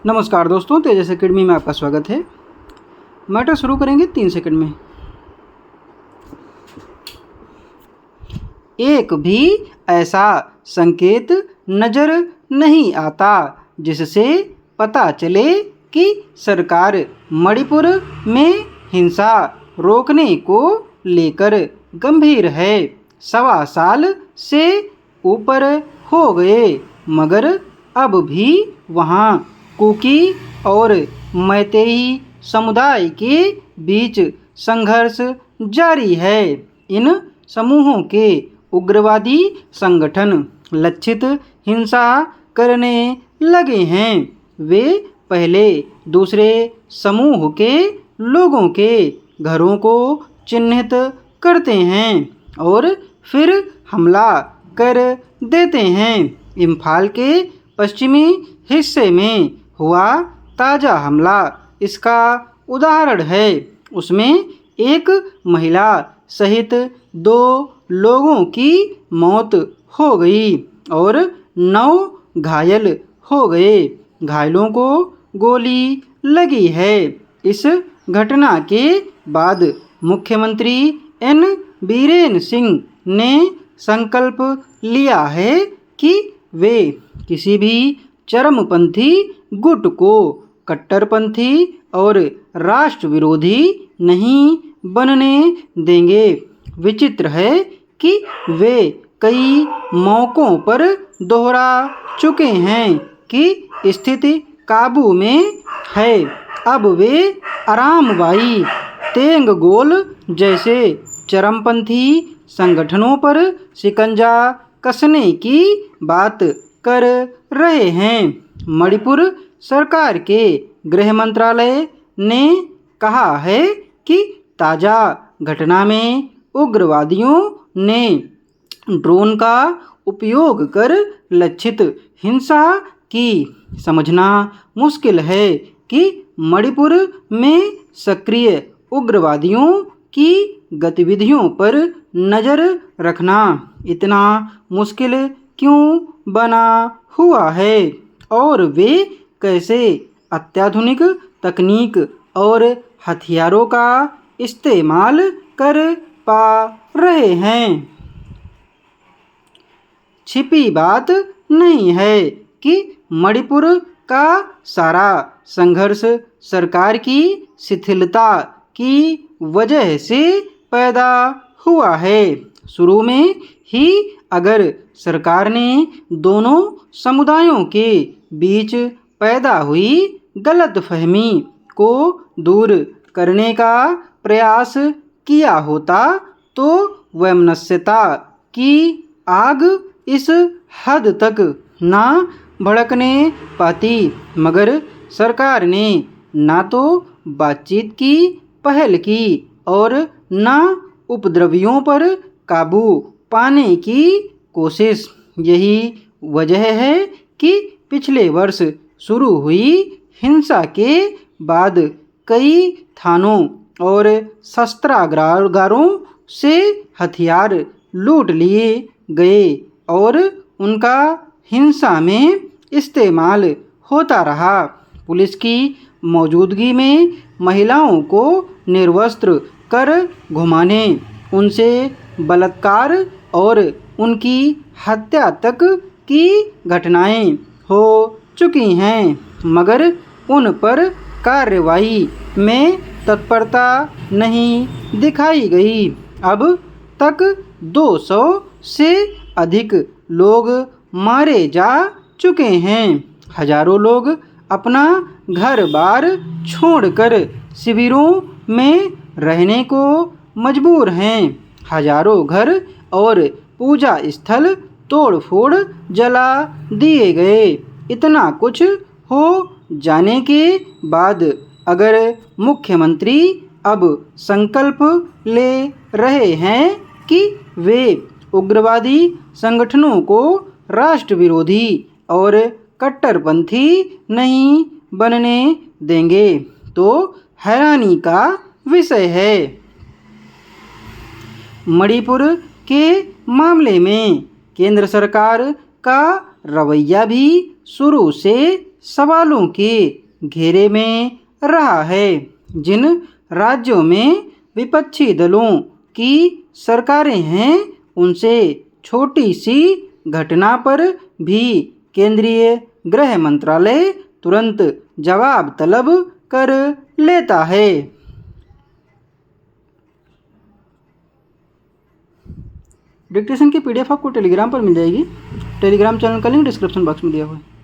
नमस्कार दोस्तों, तेजस एकेडमी में आपका स्वागत है। मैटर शुरू करेंगे 3 सेकंड में। एक भी ऐसा संकेत नज़र नहीं आता जिससे पता चले कि सरकार मणिपुर में हिंसा रोकने को लेकर गंभीर है। 1.25 साल से ऊपर हो गए, मगर अब भी वहाँ कुकी और मैतेई समुदाय के बीच संघर्ष जारी है। इन समूहों के उग्रवादी संगठन लक्षित हिंसा करने लगे हैं। वे पहले दूसरे समूह के लोगों के घरों को चिन्हित करते हैं और फिर हमला कर देते हैं। इम्फाल के पश्चिमी हिस्से में हुआ ताज़ा हमला इसका उदाहरण है। उसमें एक महिला सहित 2 लोगों की मौत हो गई और 9 घायल हो गए। घायलों को गोली लगी है। इस घटना के बाद मुख्यमंत्री एन बीरेन सिंह ने संकल्प लिया है कि वे किसी भी चरमपंथी गुट को कट्टरपंथी और राष्ट्र विरोधी नहीं बनने देंगे। विचित्र है कि वे कई मौक़ों पर दोहरा चुके हैं कि स्थिति काबू में है। अब वे अरामबाई तेंगगोल जैसे चरमपंथी संगठनों पर शिकंजा कसने की बात कर रहे हैं। मणिपुर सरकार के गृह मंत्रालय ने कहा है कि ताज़ा घटना में उग्रवादियों ने ड्रोन का उपयोग कर लक्षित हिंसा की। समझना मुश्किल है कि मणिपुर में सक्रिय उग्रवादियों की गतिविधियों पर नज़र रखना इतना मुश्किल क्यों बना हुआ है और वे कैसे अत्याधुनिक तकनीक और हथियारों का इस्तेमाल कर पा रहे हैं। छिपी बात नहीं है कि मणिपुर का सारा संघर्ष सरकार की शिथिलता की वजह से पैदा हुआ है। शुरू में ही अगर सरकार ने दोनों समुदायों के बीच पैदा हुई गलतफहमी को दूर करने का प्रयास किया होता तो वैमनस्यता की आग इस हद तक ना भड़कने पाती। मगर सरकार ने ना तो बातचीत की पहल की और ना उपद्रवियों पर काबू पाने की कोशिश। यही वजह है कि पिछले वर्ष शुरू हुई हिंसा के बाद कई थानों और शस्त्रागारों से हथियार लूट लिए गए और उनका हिंसा में इस्तेमाल होता रहा। पुलिस की मौजूदगी में महिलाओं को निर्वस्त्र कर घुमाने, उनसे बलात्कार और उनकी हत्या तक की घटनाएं हो चुकी हैं, मगर उन पर कार्रवाई में तत्परता नहीं दिखाई गई। अब तक 200 से अधिक लोग मारे जा चुके हैं। हजारों लोग अपना घर-बार छोड़कर शिविरों में रहने को मजबूर हैं। हजारों घर और पूजा स्थल तोड़-फोड़ जला दिए गए। इतना कुछ हो जाने के बाद अगर मुख्यमंत्री अब संकल्प ले रहे हैं कि वे उग्रवादी संगठनों को राष्ट्र विरोधी और कट्टरपंथी नहीं बनने देंगे, तो हैरानी का विषय है। मणिपुर के मामले में केंद्र सरकार का रवैया भी शुरू से सवालों के घेरे में रहा है। जिन राज्यों में विपक्षी दलों की सरकारें हैं, उनसे छोटी सी घटना पर भी केंद्रीय गृह मंत्रालय तुरंत जवाब तलब कर लेता है। डिक्टेशन की PDF आपको टेलीग्राम पर मिल जाएगी। टेलीग्राम चैनल का लिंक डिस्क्रिप्शन बॉक्स में दिया हुआ है।